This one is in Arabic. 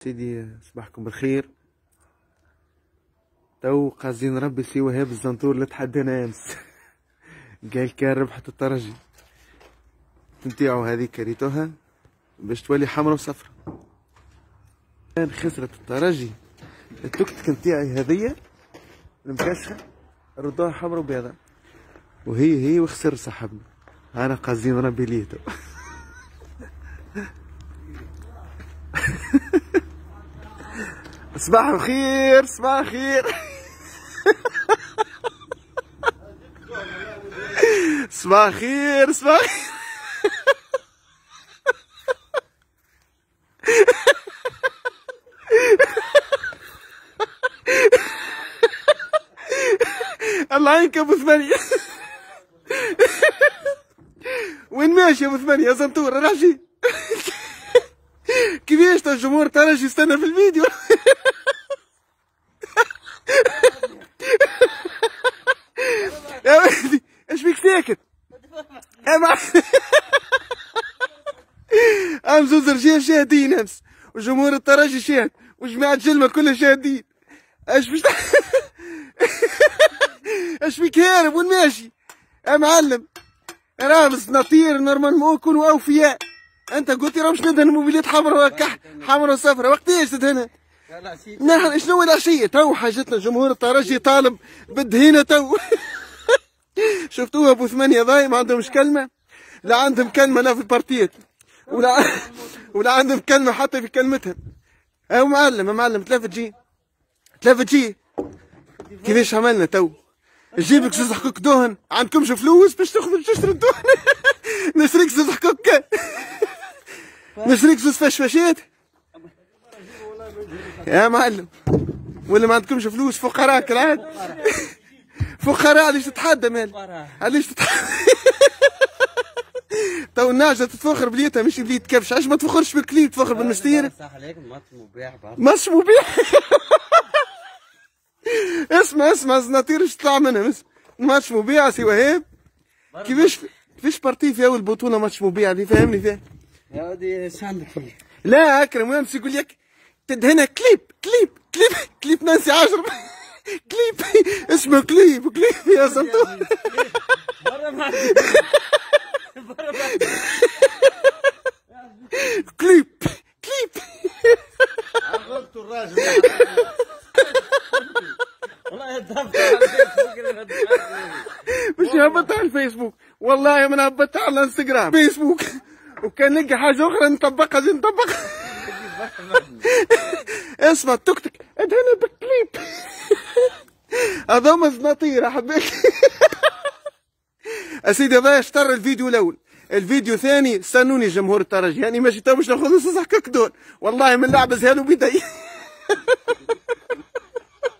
سيدي صباحكم بالخير. تو قاصدين نربي سي وهاب الزنطور اللي تحدانا امس. قال كان ربحت الترجي نتاعو هذيك ريتوها باش تولي حمرا وصفرا. كان خسرت الترجي التكتك نتاعي هذيا المكشخه ردوها حمرا وبيضاء وهي وخسر صاحبنا. انا قاصدين نربي ليه تو. صباح الخير صباح الخير. صباح الخير صباح الخير. الله يعينك يا ابو ثمانية. وين ماشي يا ابو ثمانية يا زنطور رجعي. كيفاش الجمهور ترجي يستنى في الفيديو. يا ولدي ايش بيك ساكت؟ زوز رجال شاهدين امس وجمهور الترجي شاهد وجماعة جلمة كلها شاهدين. ايش بيش ايش بيك هارب وين ماشي؟ يا معلم رامز نطير نورمالمون نكونوا اوفياء. انت قلت لي راه باش ندهن موبيلات حمراء وكحل حمراء وصفراء، وقتاش تدهنها؟ نحن شنو العشية تو حاجتنا جمهور الترجي طالب بالدهينة تو. شفتوها ابو ثمانية ضايع ما عندهمش كلمة، لا عندهم كلمة لا في البارتيات ولا عندهم كلمة حتى في كلمتهم. او معلم تلافت جي كيفاش عملنا تو؟ نجيبك زوز حقوق دهن، عندكمش فلوس باش تخرج تشتري الدهن؟ نشريك زوز حقوق نشريك زوز فشفشات يا معلم، ولا ما عندكمش فلوس؟ فقراء كالعادة. فقراء علاش تتحدى مال؟ علاش تتحدى؟ تو النعجة تتفخر بليتها مش بليت كبش، علاش ما تفخرش بالكليب تفخر بالمستير؟ صح عليك ماتش مبيع برضه. ماتش مبيع. اسمع الزناطير اش تطلع منها ماتش مبيع سي وهاب. كيفاش بارتي في اول بطولة ماتش مبيع دي؟ فهمني فيها. يا ودي ايش عندك فيه؟ لا اكرم وامس يقول لك تدهنها كليب نانسي عجرم. كليب اسمه كليب يا زنطور. كليب عرفت الراجل. والله هبطت على الفيسبوك. مش هبطت على الفيسبوك والله من هبطتها على الانستغرام فيسبوك، وكان نلقى حاجة أخرى نطبقها. اسمع التكتك ادهنها بالكليب. هذوما زناطير حبيت. اسيدي هذا اشتر الفيديو الاول، الفيديو الثاني استنوني جمهور الترجي، يعني ماشي تو باش ناخذ نص حكاك دول والله من لعبة زهالو بيدي.